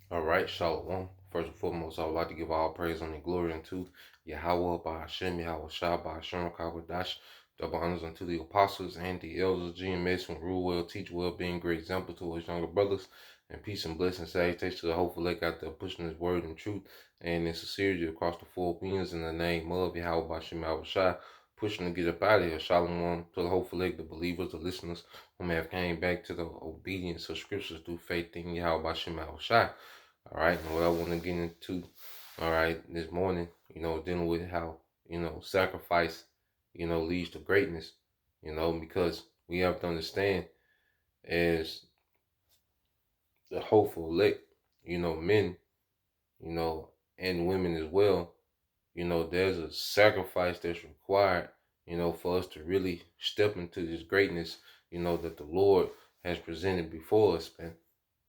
All right, Shalom. First and foremost, I would like to give all praise and glory unto Yahweh, by Hashem, Yahweh Shah, by Hashem, Kawadash, double honors unto the apostles and the elders, GMS, from rule well, teach well, being great example to his younger brothers, and peace and blessings, salutations to the hopeful lake out there pushing his word and truth and in sincerity across the four winds in the name of Yahweh, by Hashem, Yahweh Shah, pushing to get up out of here. Shalom to the hopeful lake, the believers, the listeners who may have came back to the obedience of scriptures through faith in Yahweh, by Hashem, Yahweh Shah. All right, and what I want to get into, all right, this morning, dealing with how, sacrifice, leads to greatness, because we have to understand as the hopeful elect, men, you know, and women as well, there's a sacrifice that's required, for us to really step into this greatness, that the Lord has presented before us, man.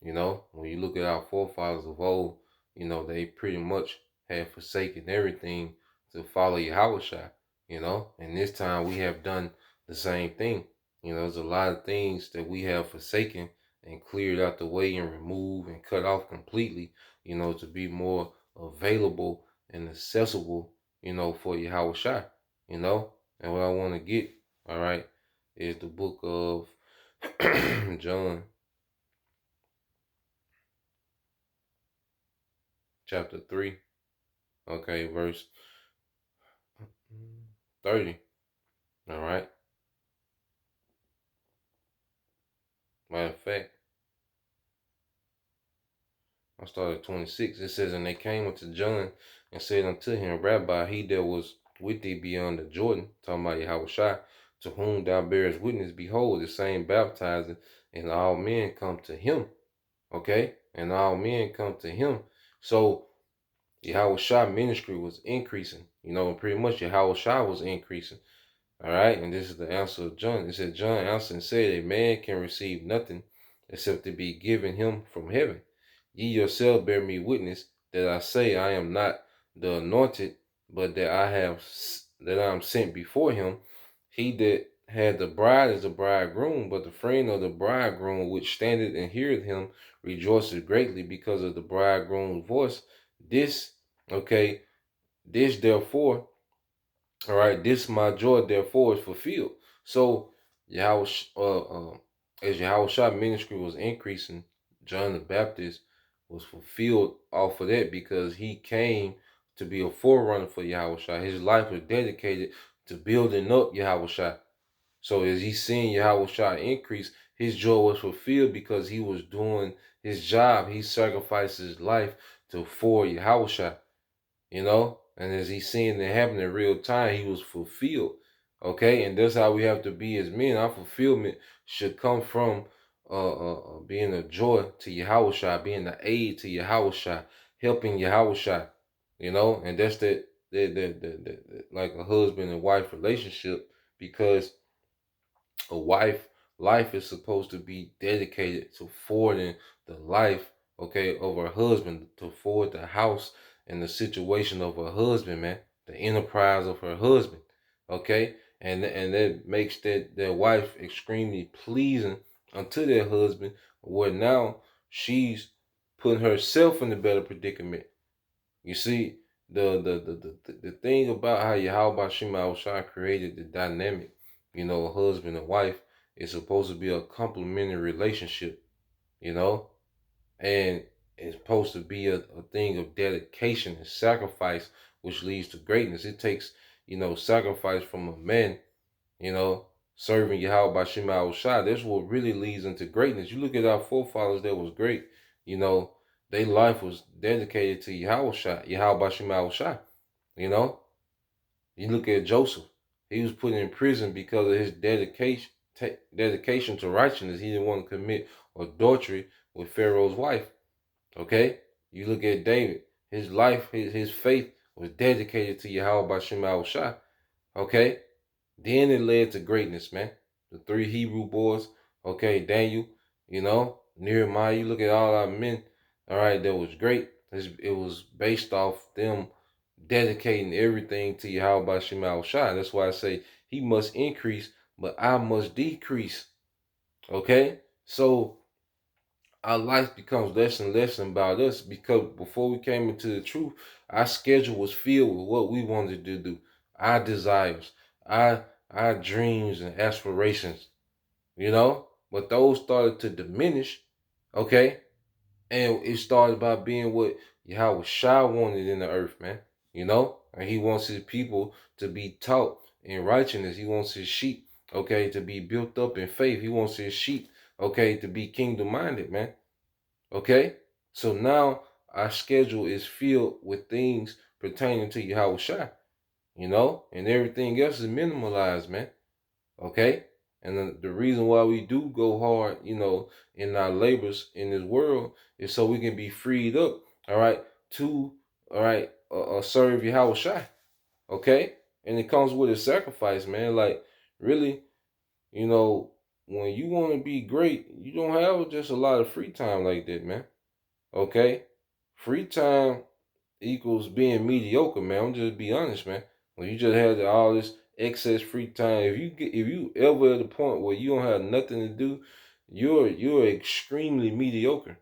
When you look at our forefathers of old, they pretty much had forsaken everything to follow Yahushua, and this time we have done the same thing. There's a lot of things that we have forsaken and cleared out the way and removed and cut off completely, to be more available and accessible, for Yahushua, and what I want to get, all right, is the book of John, chapter 3, okay, verse 30. All right. Matter of fact, I started 26. It says, and they came unto John and said unto him, Rabbi, he that was with thee beyond the Jordan, talking about Yahushua, to whom thou bearest witness, behold, the same baptizing, and all men come to him. Okay? And all men come to him. So Yahushua ministry was increasing. And pretty much Yahushua was increasing. All right, and this is the answer of John. It said, John answered and said, a man can receive nothing except to be given him from heaven. Ye yourself bear me witness that I say I am not the anointed, but that I am sent before him. He that had the bride is the bridegroom, but the friend of the bridegroom which standeth and heareth him rejoiceth greatly because of the bridegroom's voice. This, okay, this therefore, all right, this my joy therefore is fulfilled. So Yahweh, as Yahushua ministry was increasing, John the Baptist was fulfilled off of that because he came to be a forerunner for Yahushua. His life was dedicated to building up Yahushua. So as he seen Yahushua increase, his joy was fulfilled because he was doing his job. He sacrificed his life for Yahushua. And as he's seeing it happen in real time, he was fulfilled. Okay, and that's how we have to be as men. Our fulfillment should come from being a joy to Yahushua, being the aid to Yahushua, helping Yahushua, and that's the like a husband and wife relationship, because a life is supposed to be dedicated to forwarding the life, okay, of her husband, to forward the house and the situation of her husband, man, the enterprise of her husband, okay, and that makes that wife extremely pleasing unto their husband, where now she's putting herself in a better predicament. You see, the thing about how Yahweh Shema Shai created the dynamic, a husband and wife, is supposed to be a complementary relationship, you know, and it's supposed to be a thing of dedication and sacrifice, which leads to greatness. It takes, sacrifice from a man, serving Yahweh Shema Shai. That's what really leads into greatness. You look at our forefathers that was great, you know, their life was dedicated to Yahweh Shema Shai. You look at Joseph. He was put in prison because of his dedication to righteousness. He didn't want to commit adultery with Pharaoh's wife. Okay? You look at David. His life, his faith was dedicated to Yahweh Shema Shai. Okay? Then it led to greatness, man. The 3 Hebrew boys, okay, Daniel, Nehemiah. You look at all our men, all right, that was great. It was based off them dedicating everything to Yahweh Shema Shai. That's why I say he must increase, but I must decrease. Okay? So our life becomes less and less about us, because before we came into the truth, our schedule was filled with what we wanted to do, our desires, our dreams and aspirations, you know? But those started to diminish, okay? And it started by being what Yahweh Shah wanted in the earth, man. You know? And he wants his people to be taught in righteousness. He wants his sheep, okay, to be built up in faith. He wants his sheep, okay, to be kingdom minded, man. Okay? So now our schedule is filled with things pertaining to Yahweh Shai, you know, and everything else is minimalized, man. Okay? And the reason why we do go hard, you know, in our labors in this world is so we can be freed up, all right, to, all right, serve Yahweh Shai. Okay? And it comes with a sacrifice, man. Like, really, you know, when you want to be great, you don't have just a lot of free time like that, man. Okay? Free time equals being mediocre, man. I'm just be honest, man. When you just have all this excess free time, if you ever at the point where you don't have nothing to do, you're extremely mediocre,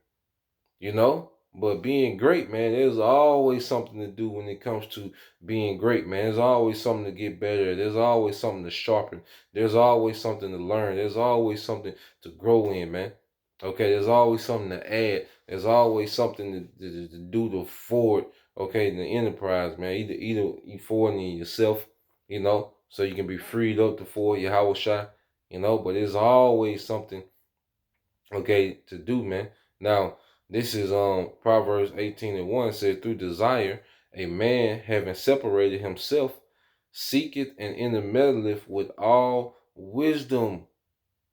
you know? But being great, man, there's always something to do when it comes to being great, man. There's always something to get better. There's always something to sharpen. There's always something to learn. There's always something to grow in, man. Okay, there's always something to add. There's always something to do to forward, okay, the enterprise, man. Either you forward in yourself, you know, so you can be freed up to forward your Howard shot, you know, but there's always something, okay, to do, man. Now, this is Proverbs 18:1 said, through desire, a man having separated himself, seeketh and intermeddleth with all wisdom.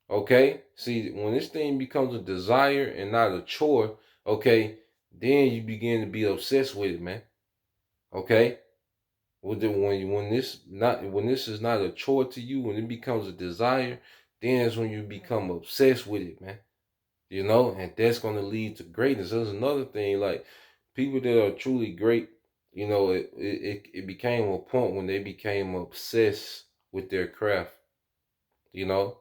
Okay? See, when this thing becomes a desire and not a chore, okay, then you begin to be obsessed with it, man. Okay? When this is not a chore to you, when it becomes a desire, then it's when you become obsessed with it, man. You know, and that's going to lead to greatness. There's another thing, like people that are truly great, you know, it became a point when they became obsessed with their craft. You know,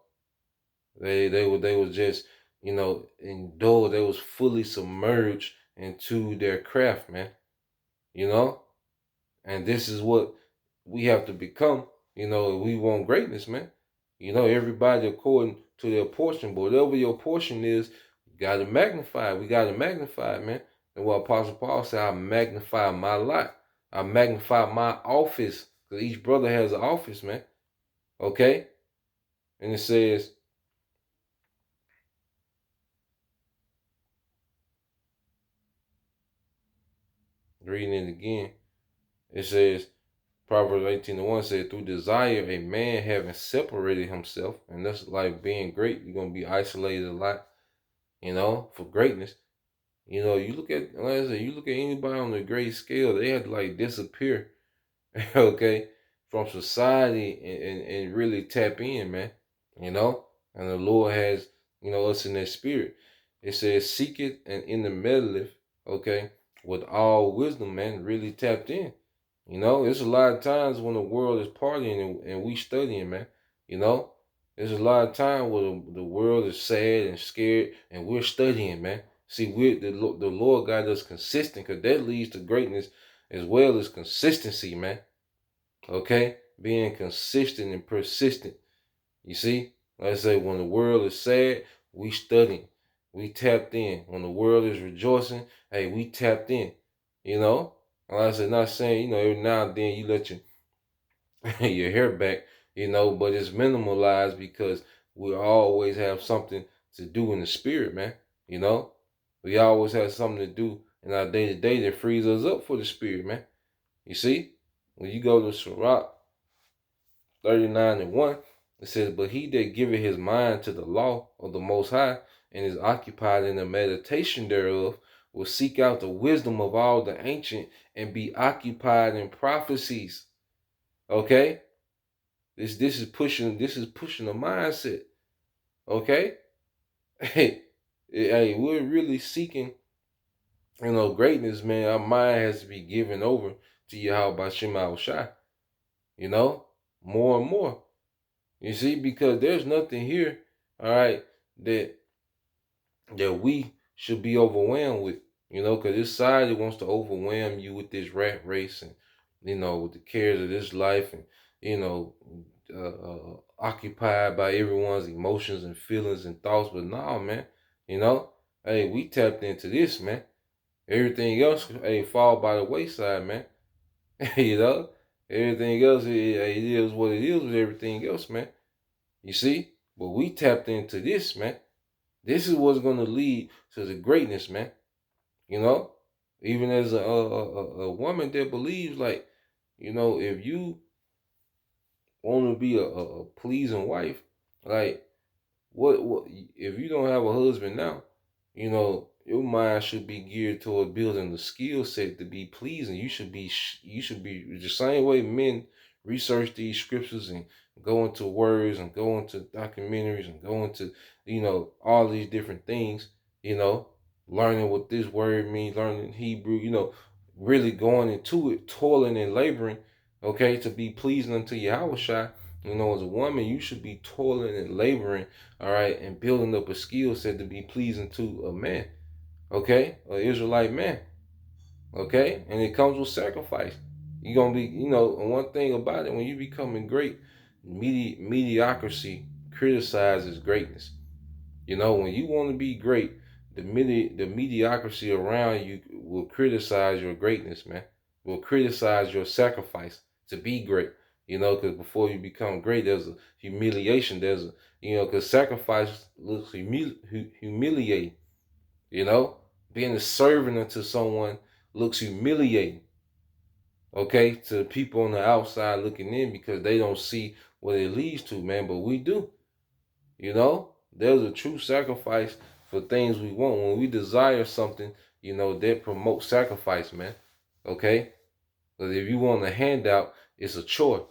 they were just, you know, indulged. They was fully submerged into their craft, man. You know, and this is what we have to become. You know, we want greatness, man. You know, everybody according to their portion, but whatever your portion is, you gotta magnify it. We gotta magnify it, man. And what Apostle Paul said, I magnify my lot. I magnify my office. Because each brother has an office, man. Okay? And it says, reading it again, it says, Proverbs 18:1 said, through desire, a man having separated himself, and that's like being great, you're going to be isolated a lot, you know, for greatness. You know, you look at, like I said, you look at anybody on the great scale, they had to like disappear, okay, from society and really tap in, man, you know, and the Lord has, you know, us in that spirit. It says, seek it and in the meddleth, okay, with all wisdom, man, really tapped in. You know, there's a lot of times when the world is partying and we studying, man. You know, there's a lot of time where the world is sad and scared and we're studying, man. See, the Lord got us consistent, because that leads to greatness as well as consistency, man. Okay? Being consistent and persistent. You see? Like I say, when the world is sad, we studying. We tapped in. When the world is rejoicing, hey, we tapped in. You know? Like I said, not saying, you know, every now and then you let your your hair back, you know, but it's minimalized because we always have something to do in the spirit, man. You know? We always have something to do in our day to day that frees us up for the spirit, man. You see? When you go to Sirach 39:1, it says, but he that giveth his mind to the law of the Most High and is occupied in the meditation thereof will seek out the wisdom of all the ancient and be occupied in prophecies. Okay? This is pushing the mindset. Okay? Hey, we're really seeking, you know, greatness, man. Our mind has to be given over to Yahweh Shema Shai, you know, more and more. You see, because there's nothing here, all right, that we should be overwhelmed with. Because this society wants to overwhelm you with this rat race and, with the cares of this life and, you know, occupied by everyone's emotions and feelings and thoughts. But no, man, you know, hey, we tapped into this, man. Everything else, hey, fall by the wayside, man. you know, everything else, it is what it is with everything else, man. You see, but we tapped into this, man. This is what's gonna lead to the greatness, man. You know, even as a woman that believes, like, if you want to be a pleasing wife, like, what if you don't have a husband now? Your mind should be geared toward building the skill set to be pleasing. You should be the same way men research these scriptures and go into words and go into documentaries and go into all these different things. You know, learning what this word means, learning Hebrew. Really going into it, toiling and laboring. Okay, to be pleasing unto Yahweh. As a woman, you should be toiling and laboring, all right, and building up a skill set to be pleasing to a man, okay, an Israelite man, okay, and it comes with sacrifice. You're gonna be, and one thing about it, when you becoming great, mediocrity criticizes greatness. When you want to be great, the mediocrity around you will criticize your greatness, man. Will criticize your sacrifice to be great. Because before you become great, there's a humiliation. There's a, because sacrifice looks humiliating. Being a servant unto someone looks humiliating. Okay, to people on the outside looking in because they don't see what it leads to, man. But we do. There's a true sacrifice for things we want. When we desire something, that promotes sacrifice, man. Okay? Because if you want a handout, it's a chore.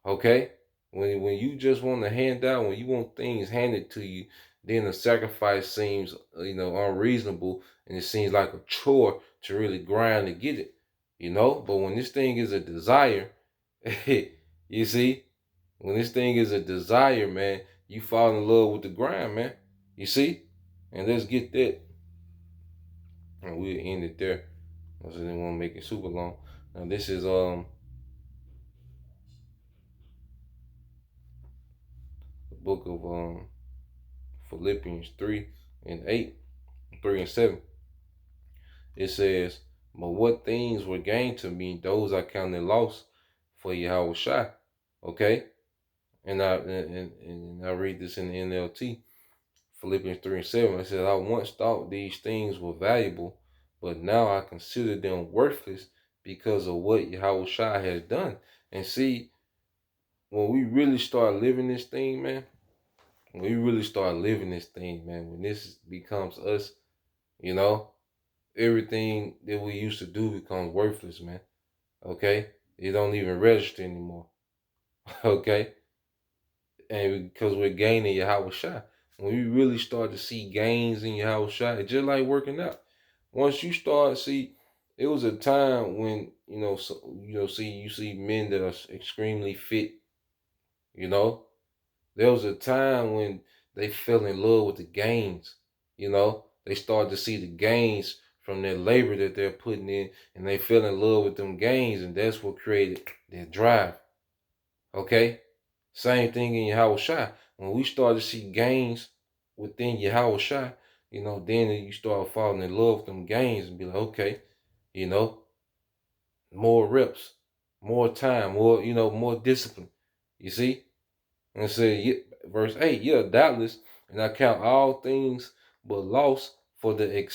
Okay? When you just want a handout, when you want things handed to you, then the sacrifice seems, unreasonable, and it seems like a chore to really grind to get it. But when this thing is a desire, you see, when this thing is a desire, man, you fall in love with the grind, man. You see? And let's get that. And we'll end it there. I didn't want to make it super long. Now this is the book of Philippians 3:8, 3:7. It says, "But what things were gained to me, those I counted loss for Yahweh Shai." Okay? And I read this in the NLT. Philippians 3:7, it says, "I once thought these things were valuable, but now I consider them worthless because of what Yahweh Shai has done." And see, when we really start living this thing, man, when this becomes us, you know, everything that we used to do becomes worthless, man. Okay? It don't even register anymore. Okay? And because we're gaining Yahweh Shai. When you really start to see gains in Yahweh Shai, it's just like working out. Once you start see, it was a time when you see men that are extremely fit. There was a time when they fell in love with the gains. They started to see the gains from their labor that they're putting in, and they fell in love with them gains, and that's what created their drive. Okay? Same thing in Yahweh Shai. When we start to see gains within Yahweh Shai, then you start falling in love with them gains and be like, okay, you know, more reps, more time, more discipline. You see? And say, verse 8, yeah, doubtless, and I count all things but loss for the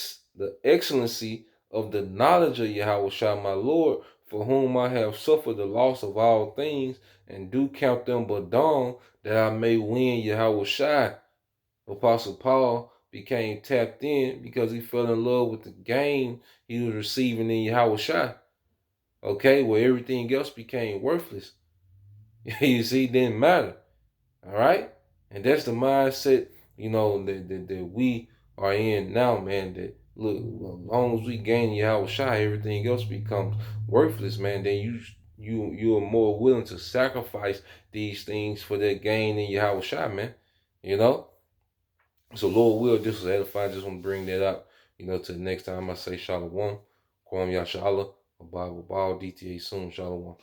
excellency of the knowledge of Yahweh Shai, my Lord, for whom I have suffered the loss of all things, and do count them but dung, that I may win Yahweh Shai. Apostle Paul became tapped in because he fell in love with the gain he was receiving in Yahweh Shai. Okay, where everything else became worthless. You see, it didn't matter. All right? And that's the mindset, that we are in now, man. That look, as long as we gain Yahweh Shai, everything else becomes worthless, man. Then you are more willing to sacrifice these things for that gain in Yahweh Shai, man. You know? So Lord will, this was edifying. Just want to bring that up. To the next time I say Shalom, Kwam Yashala, Bible Ball, DTA soon, Shalom.